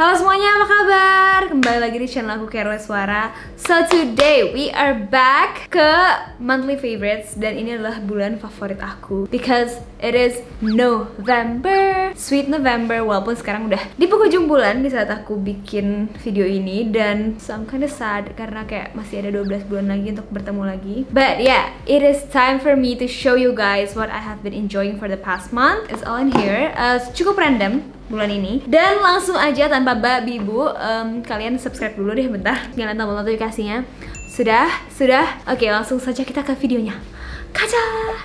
Halo semuanya, apa kabar? Kembali lagi di channel aku, Careless Suara. So today we are back ke monthly favorites. Dan ini adalah bulan favorit aku because it is November, sweet November. Walaupun sekarang udah di penghujung bulan di saat aku bikin video ini. Dan so I'm kinda sad karena kayak masih ada 12 bulan lagi untuk bertemu lagi. But yeah, it is time for me to show you guys what I have been enjoying for the past month. It's all in here. Cukup random bulan ini. Dan langsung aja tanpa babi bu, kalian subscribe dulu deh bentar, nyalain tombol notifikasinya. Sudah? Oke, langsung saja kita ke videonya. Kaca.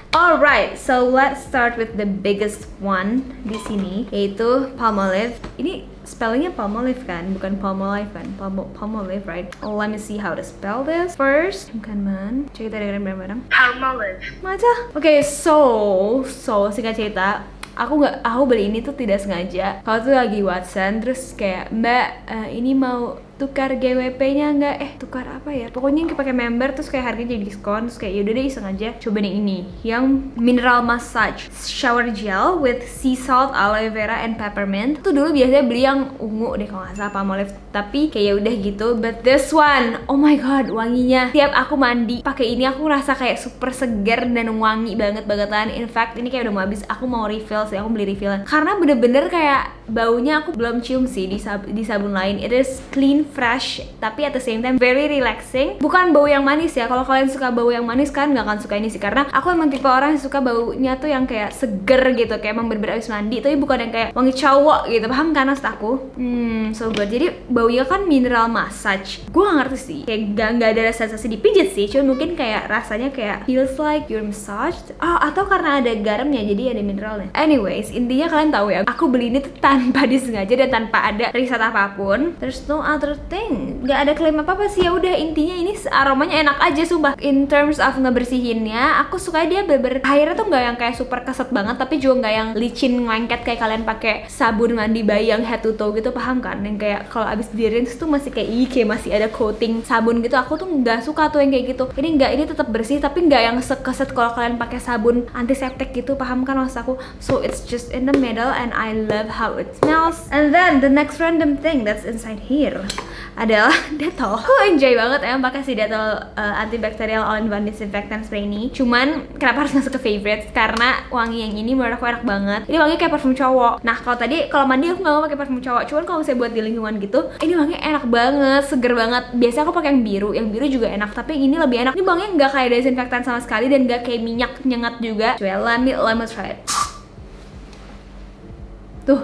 Alright, so let's start with the biggest one di sini, yaitu Palmolive. Ini spellingnya Palmolive kan, bukan Palmolive kan? Palmolive, right? Let me see how to spell this first. Bukan man. Coba kita dengerin bareng-bareng. Palmolive. Maca. Oke, so singkat cerita, aku beli ini tuh tidak sengaja. Kalau tuh lagi Watson, terus kayak Mbak, ini mau tukar GWP-nya nggak? Tukar apa ya? Pokoknya yang pakai member, terus kayak harganya jadi diskon. Terus kayak yaudah deh iseng aja cobain yang ini, yang mineral massage shower gel with sea salt, aloe vera, and peppermint. Tuh dulu biasanya beli yang ungu deh kalau nggak salah, Palmolive. Tapi kayak udah gitu. But this one, oh my god, wanginya. Tiap aku mandi pakai ini, aku ngerasa kayak super segar dan wangi banget-bangetan. In fact, ini kayak udah mau habis. Aku mau refill sih, aku beli refillan. Karena bener-bener kayak baunya aku belum cium sih di sabun lain. It is clean, fresh, tapi at the same time very relaxing. Bukan bau yang manis ya. Kalau kalian suka bau yang manis, kan nggak akan suka ini sih. Karena aku emang tipe orang yang suka baunya tuh yang kayak seger gitu, kayak emang bener-bener abis mandi. Tapi bukan yang kayak wangi cowok gitu, paham kan maksud aku? So good. Jadi baunya kan mineral massage. Gue gak ngerti sih, kayak gak ada sensasi dipijit sih. Cuma mungkin kayak rasanya kayak feels like you're massaged. Atau karena ada garamnya, jadi ada mineralnya. Anyways, intinya kalian tahu ya, aku beli ini tuh tanpa disengaja dan tanpa ada riset apapun. There's no other thing, nggak ada klaim apa sih. Ya udah, intinya ini aromanya enak aja sumpah. In terms of ngebersihinnya, aku suka dia airnya tuh nggak yang kayak super keset banget, tapi juga nggak yang licin lengket kayak kalian pakai sabun mandi bayi yang head to toe gitu, paham kan? Yang kayak kalau abis di-rinse tuh masih kayak masih ada coating sabun gitu. Aku tuh nggak suka tuh yang kayak gitu. Ini nggak, ini tetap bersih tapi nggak yang sekeset kalau kalian pakai sabun antiseptik gitu, paham kan maksud aku? So it's just in the middle and I love how it smells. And then the next random thing that's inside here adalah Dettol. Aku enjoy banget emang pakai si Dettol antibacterial all-in-one disinfectant spray ini. Cuman kenapa harus masuk ke favorites? Karena wangi yang ini menurut aku enak banget. Ini wangi kayak parfum cowok. Nah kalau mandi aku nggak mau pakai parfum cowok. Cuman kalau misalnya buat di lingkungan gitu, ini wangi enak banget, seger banget. Biasanya aku pakai yang biru. Yang biru juga enak, tapi yang ini lebih enak. Ini wanginya nggak kayak desinfektan sama sekali dan nggak kayak minyak nyengat juga. Coba let me try it. Tuh,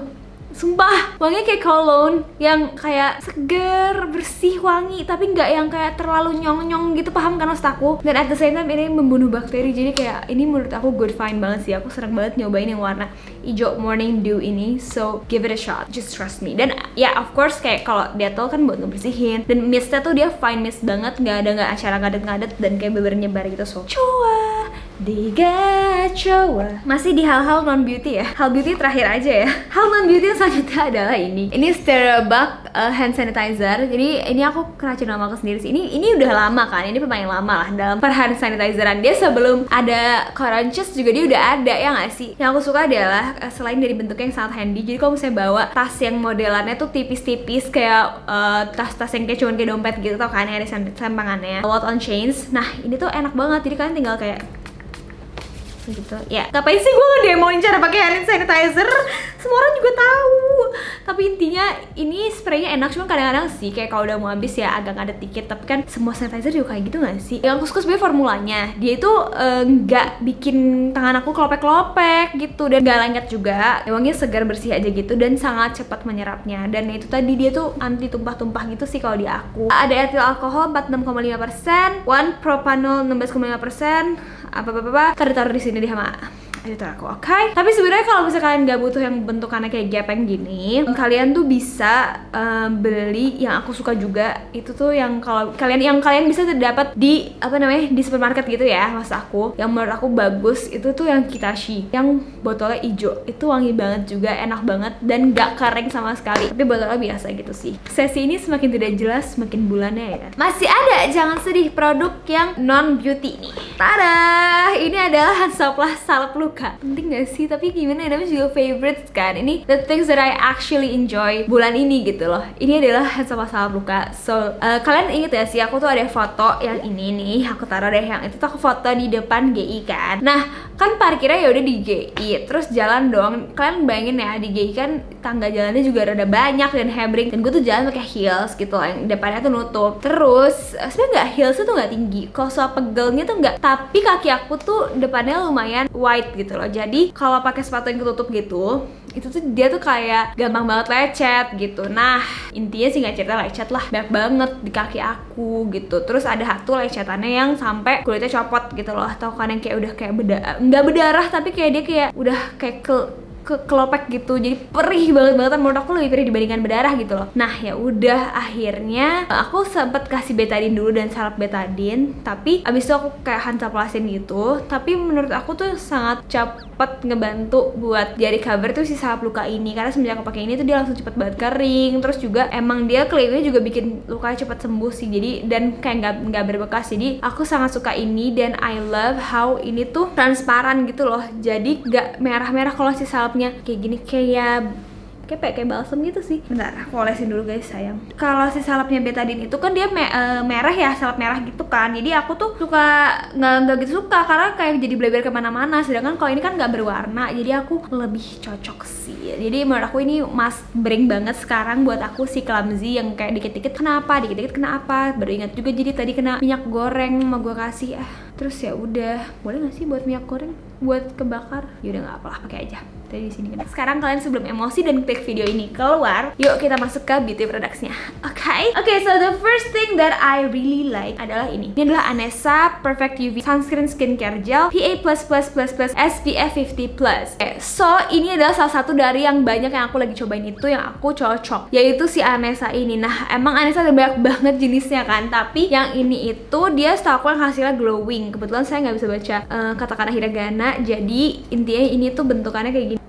sumpah wanginya kayak cologne yang kayak seger, bersih, wangi, tapi nggak yang kayak terlalu nyong-nyong gitu, paham kan maksud aku? Dan at the same time ini membunuh bakteri, jadi kayak ini menurut aku good find banget sih. Aku sering banget nyobain yang warna hijau morning dew ini, so give it a shot, just trust me. Dan ya of course kayak kalau Dettol kan buat ngebersihin, dan mistnya tuh dia fine mist banget, nggak acara ngadet-ngadet dan kayak bener nyebar gitu. So coba digacoa. Masih di hal-hal non beauty ya, hal beauty terakhir aja ya. Hal non beauty yang selanjutnya adalah ini Stereobug hand sanitizer. Jadi ini aku keracun nama aku sendiri sih. Ini udah lama kan, ini pemain lama lah dalam per hand sanitizeran. Dia sebelum ada crunches juga dia udah ada, ya nggak sih? Yang aku suka adalah selain dari bentuknya yang sangat handy, jadi kalau misalnya bawa tas yang modelannya tuh tipis-tipis kayak tas-tas yang kayak cuman kayak dompet gitu, tau kan, yang ada sempangannya, wallet on chains. Nah ini tuh enak banget, jadi kalian tinggal kayak gitu ya. Ngapain sih gue ngedemoin cara pakai hand sanitizer? Semua orang juga tahu. Tapi intinya ini spraynya enak, cuma kadang-kadang sih kayak kalau udah mau habis ya agak ngadet dikit. Tapi kan semua sanitizer juga kayak gitu gak sih? Yang aku suka sebenarnya formulanya, dia itu nggak bikin tangan aku kelopek-kelopek gitu, dan nggak lengket juga. Emangnya segar, bersih aja gitu, dan sangat cepat menyerapnya. Dan itu tadi dia tuh anti tumpah-tumpah gitu sih kalau di aku. Ada etil alkohol 46,5%, 1 propanol 16,5%, apa taruh di sini deh sama editor aku, oke? Tapi sebenarnya kalau misalnya kalian nggak butuh yang bentukannya kayak gepeng gini, kalian tuh bisa beli yang aku suka juga. Itu tuh yang kalau kalian bisa dapat di di supermarket gitu ya, maksud aku. Yang menurut aku bagus itu tuh yang Kitashi, yang botolnya hijau. Itu wangi banget juga, enak banget dan nggak kering sama sekali. Tapi botolnya biasa gitu sih. Sesi ini semakin tidak jelas, semakin bulannya ya. Masih ada, jangan sedih, produk yang non beauty nih. tada, ini adalah Hansaplast salep luka. Penting gak sih? Tapi gimana ya, namanya juga favorites kan. Ini the things that I actually enjoy bulan ini gitu loh. Ini adalah Hansaplast salep luka. So kalian inget ya sih, aku tuh ada foto yang ini nih, aku taruh deh, yang itu tuh aku foto di depan GI kan. Nah kan parkirnya ya udah di GI, terus jalan dong. Kalian bayangin ya, di GI kan tangga jalannya juga rada banyak dan hebring, dan gue tuh jalan pakai heels gitu loh, yang depannya tuh nutup. Terus sebenarnya nggak, heelsnya tuh nggak tinggi, kalau soal pegelnya tuh nggak, tapi kaki aku tuh depannya lumayan wide gitu loh. Jadi kalau pakai sepatu yang ketutup gitu, itu tuh dia tuh kayak gampang banget lecet gitu. Nah intinya sih nggak cerita lecet lah, banyak banget di kaki aku gitu. Terus ada satu lecetannya yang sampai kulitnya copot gitu loh, atau kan yang kayak udah kayak nggak berdarah, tapi kayak dia kayak udah kayak kelopek gitu, jadi perih banget menurut aku, lebih perih dibandingkan berdarah gitu loh. Nah ya udah, akhirnya aku sempet kasih betadine dulu dan salep betadine, tapi abis itu aku kayak Hansaplastin gitu. Tapi menurut aku tuh sangat cepet ngebantu buat dia recover tuh si salep luka ini, karena semenjak aku pakai ini tuh dia langsung cepet banget kering. Terus juga emang dia klaimnya juga bikin lukanya cepet sembuh sih, jadi dan kayak nggak berbekas. Jadi aku sangat suka ini, dan I love how ini tuh transparan gitu loh, jadi nggak merah-merah kalau si salep kayak gini, kayak balsam gitu sih. Bentar, aku olesin dulu guys sayang. Kalau si salepnya betadine itu kan dia merah ya, salep merah gitu kan. Jadi aku tuh suka nggak gitu suka, karena kayak jadi bleber kemana-mana. Sedangkan kalau ini kan nggak berwarna, jadi aku lebih cocok sih. Jadi menurut aku ini must bring banget sekarang buat aku, si clumsy yang kayak dikit-dikit kenapa, baru ingat juga jadi tadi kena minyak goreng mau gue kasih. Terus ya udah, boleh nggak sih buat minyak goreng buat kebakar? Yaudah nggak apalah, pakai aja dari sini. Sekarang kalian sebelum emosi dan klik video ini keluar, yuk kita masuk ke beauty products-nya. Oke, so the first thing that I really like adalah ini. Ini adalah Anessa Perfect UV Sunscreen Skincare Gel PA++++ SPF 50+. So ini adalah salah satu dari yang banyak yang aku lagi cobain itu yang aku cocok, yaitu si Anessa ini. Nah emang Anessa ada banyak banget jenisnya kan, tapi yang ini itu dia setahu aku yang hasilnya glowing. Kebetulan saya nggak bisa baca katakana hiragana, jadi intinya ini tuh bentukannya kayak gini.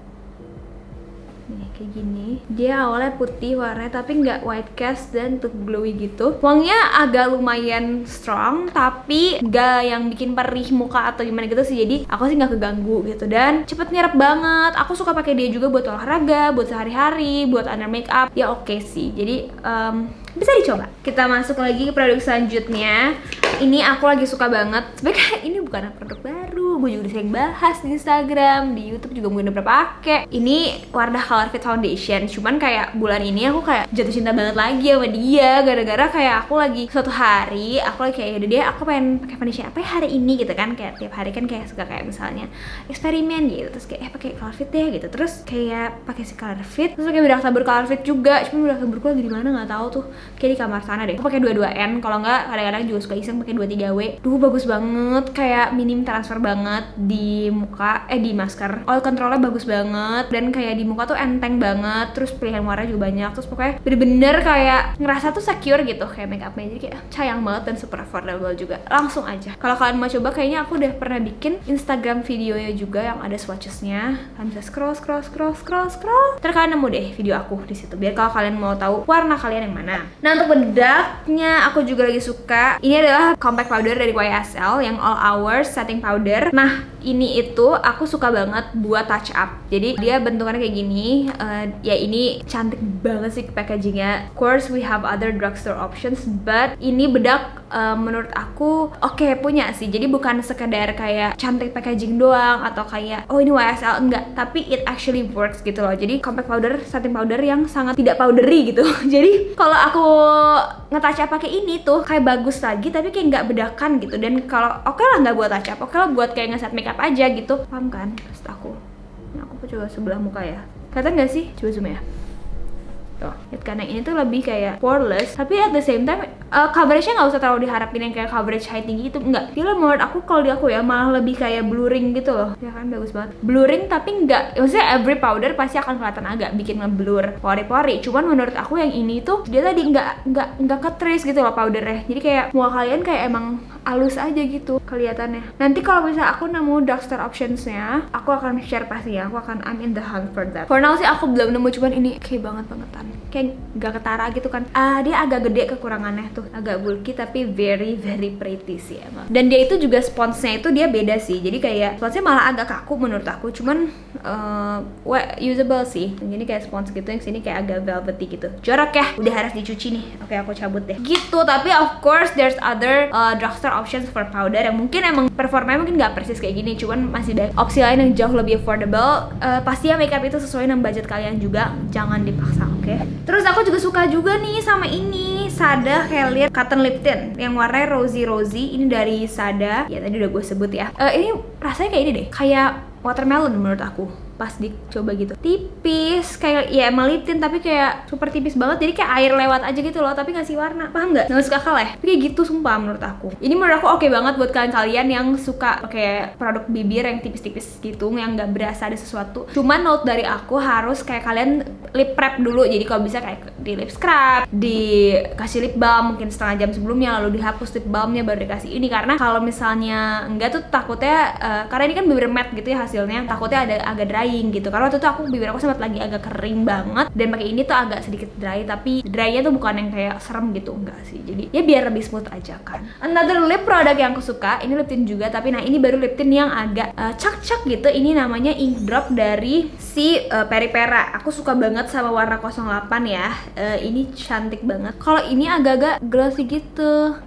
Gini, dia awalnya putih warnanya tapi nggak white cast dan tuh glowy gitu. Wanginya agak lumayan strong, tapi nggak yang bikin perih muka atau gimana gitu sih. Jadi aku sih nggak keganggu gitu, dan cepet nyerap banget. Aku suka pakai dia juga buat olahraga, buat sehari-hari, buat under makeup. Ya oke sih. Jadi bisa dicoba. Kita masuk lagi ke produk selanjutnya. Ini aku lagi suka banget. Sebenarnya ini bukan produk baru, gue juga udah sering bahas di Instagram, di YouTube juga mungkin udah pernah pakai. Ini Wardah Color Fit Foundation. Cuman kayak bulan ini aku kayak jatuh cinta banget lagi sama dia, gara-gara kayak aku lagi suatu hari aku lagi kayak yaudah deh, aku pengen pakai foundation apa ya hari ini gitu kan. Kayak tiap hari kan kayak suka kayak misalnya eksperimen gitu, terus kayak pakai Color Fit deh gitu. Terus kayak pakai si Color Fit, terus pakai bedak tabur Color Fit juga. Cuman bedak taburku lagi di mana nggak tahu tuh. Kayak di kamar sana deh. Aku pakai 22N, kalau nggak kadang-kadang juga suka iseng pakai 23W. Duh bagus banget, kayak minim transfer banget di muka, di masker. Oil controlnya bagus banget, dan kayak di muka tuh enteng banget. Terus pilihan warna juga banyak. Terus pokoknya bener-bener kayak ngerasa tuh secure gitu kayak makeupnya. Jadi kayak sayang banget dan super affordable juga. Langsung aja. Kalau kalian mau coba, kayaknya aku udah pernah bikin Instagram videonya juga yang ada swatchesnya. Kalian bisa scroll. Terus kalian nemu deh video aku di situ. Biar kalau kalian mau tahu warna kalian yang mana. Nah untuk bedaknya aku juga lagi suka. Ini adalah compact powder dari YSL yang all hours setting powder. Nah ini itu aku suka banget buat touch up. Jadi dia bentukannya kayak gini. Ya ini cantik banget sih packagingnya. Of course we have other drugstore options, but ini bedak menurut aku oke punya sih. Jadi bukan sekedar kayak cantik packaging doang atau kayak oh ini YSL, enggak, tapi it actually works gitu loh. Jadi compact powder, setting powder yang sangat tidak powdery gitu. Jadi kalau aku nge-touch up pakai ini tuh kayak bagus lagi, tapi kayak nggak bedakan gitu. Dan kalau oke lah nggak buat touch up, oke lah buat kayak nge-set makeup aja gitu, paham kan maksud aku. Nah aku coba sebelah muka ya, kelihatan nggak sih? Coba zoom ya. Karena ini tuh lebih kayak poreless, tapi at the same time coveragenya nggak usah terlalu diharapin yang kayak coverage high tinggi itu, enggak. Dia menurut aku, kalau di aku ya malah lebih kayak blurring gitu loh. Ya kan bagus banget blurring, tapi nggak, maksudnya every powder pasti akan kelihatan agak bikin ngeblur pori-pori. Cuman menurut aku yang ini tuh dia tadi nggak ke trace gitu loh powdernya. Jadi kayak muka kalian kayak emang halus aja gitu kelihatannya. Nanti kalau misalnya aku nemu drugstore optionsnya, aku akan share pasti ya. I'm in the hunt for that. For now sih aku belum nemu, cuman ini kayak bangetan, kayak gak ketara gitu kan. Dia agak gede kekurangannya tuh, agak bulky tapi very pretty sih emang. Dan dia itu juga sponsnya itu dia beda sih, jadi kayak sponsnya malah agak kaku menurut aku, cuman usable sih. Yang ini kayak spons gitu, yang sini kayak agak velvety gitu. Jorok ya, udah harus dicuci nih. Oke, aku cabut deh gitu. Tapi of course there's other drugstore options for powder yang mungkin emang performanya mungkin nggak persis kayak gini, cuman masih ada opsi lain yang jauh lebih affordable. Pastinya makeup itu sesuai dengan budget kalian juga, jangan dipaksa, oke? Terus aku juga suka juga nih sama ini Sada Hellier Cotton Lip Tint yang warnanya rosy. Ini dari Sada, ya tadi udah gue sebut ya. Ini rasanya kayak ini deh, kayak watermelon menurut aku pas dicoba gitu. Tipis, kayak ya emang lip tint tapi kayak super tipis banget, jadi kayak air lewat aja gitu loh, tapi ngasih warna. Paham nggak? Nggak suka kalah. Tapi kayak gitu sumpah menurut aku. Ini menurut aku oke banget buat kalian yang suka pakai produk bibir yang tipis-tipis gitu, yang nggak berasa ada sesuatu. Cuman note dari aku harus kayak kalian lip prep dulu. Jadi kalau bisa kayak di lip scrub, dikasih lip balm mungkin setengah jam sebelumnya, lalu dihapus lip balmnya baru dikasih ini. Karena kalau misalnya enggak tuh takutnya karena ini kan bibir matte gitu ya hasilnya, takutnya ada agak dry gitu. Karena waktu itu aku bibir aku sempat lagi agak kering banget, dan pakai ini tuh agak sedikit dry, tapi drynya tuh bukan yang kayak serem gitu, enggak sih. Jadi ya biar lebih smooth aja kan. Another lip product yang aku suka, ini lip tint juga, tapi nah ini baru lip tint yang agak cak-cak gitu. Ini namanya Ink Drop dari si Peripera. Aku suka banget sama warna 08 ya. Ini cantik banget. Kalau ini agak-agak glossy gitu.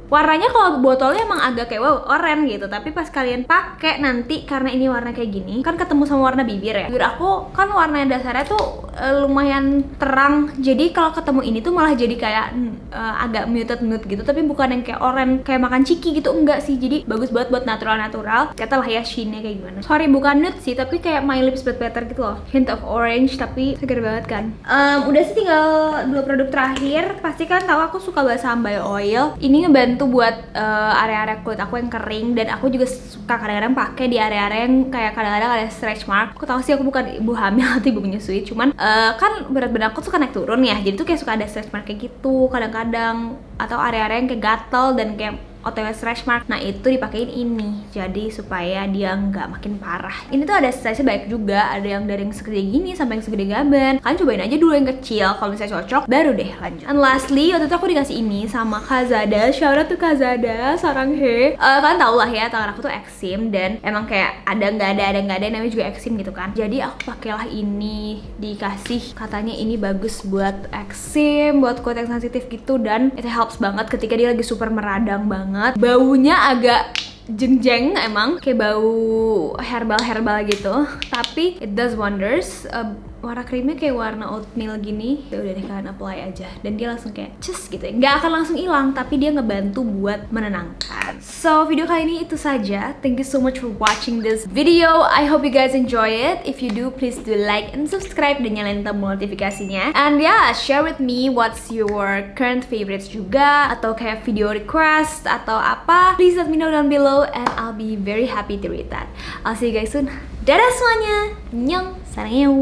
Warnanya kalau botolnya emang agak kayak wow oranye gitu, tapi pas kalian pakai nanti karena ini warna kayak gini kan ketemu sama warna bibir ya. Bibir aku kan warnanya dasarnya tuh lumayan terang, jadi kalau ketemu ini tuh malah jadi kayak agak muted nude gitu, tapi bukan yang kayak oranye kayak makan ciki gitu, enggak sih. Jadi bagus banget buat natural. Katalah ya sheennya kayak gimana. Sorry bukan nude sih, tapi kayak My Lips But Better gitu loh, hint of orange, tapi seger banget kan. Udah sih tinggal 2 produk terakhir. Pasti kan tahu aku suka balsam bio oil. Ini ngebantu buat area-area kulit aku yang kering, dan aku juga suka kadang-kadang pakai di area-area yang kayak kadang-kadang ada stretch mark. Aku tahu sih aku bukan ibu hamil atau ibu menyusui, cuman kan berat badan aku suka naik turun ya, jadi tuh kayak suka ada stretch mark kayak gitu kadang-kadang, atau area-area yang kayak gatel dan kayak OTW stretch mark. Nah itu dipakein ini, jadi supaya dia nggak makin parah. Ini tuh ada size baik juga, ada yang dari yang segede gini sampai yang segede gaban. Kalian cobain aja dulu yang kecil, kalau misalnya cocok baru deh lanjut. And lastly, waktu itu aku dikasih ini sama Kazada. Shout out to Kazada, sarang he. Kalian tau lah ya, tangan aku tuh eksim, dan emang kayak ada nggak ada namanya juga eksim gitu kan. Jadi aku pakailah ini, dikasih katanya ini bagus buat eksim, buat kulit yang sensitif gitu, dan it helps banget ketika dia lagi super meradang banget. Baunya agak jeng-jeng emang, kayak bau herbal gitu, tapi it does wonders. Warna krimnya kayak warna oatmeal gini. Ya udah deh, kalian apply aja dan dia langsung kayak cus gitu ya. Nggak akan langsung hilang, tapi dia ngebantu buat menenangkan. So video kali ini itu saja. Thank you so much for watching this video. I hope you guys enjoy it. If you do, please do like and subscribe dan nyalain tombol notifikasinya. And yeah, share with me what's your current favorites juga, atau kayak video request atau apa. Please let me know down below and I'll be very happy to read that. I'll see you guys soon. Dadah semuanya. Annyeong. Saranghaeyo.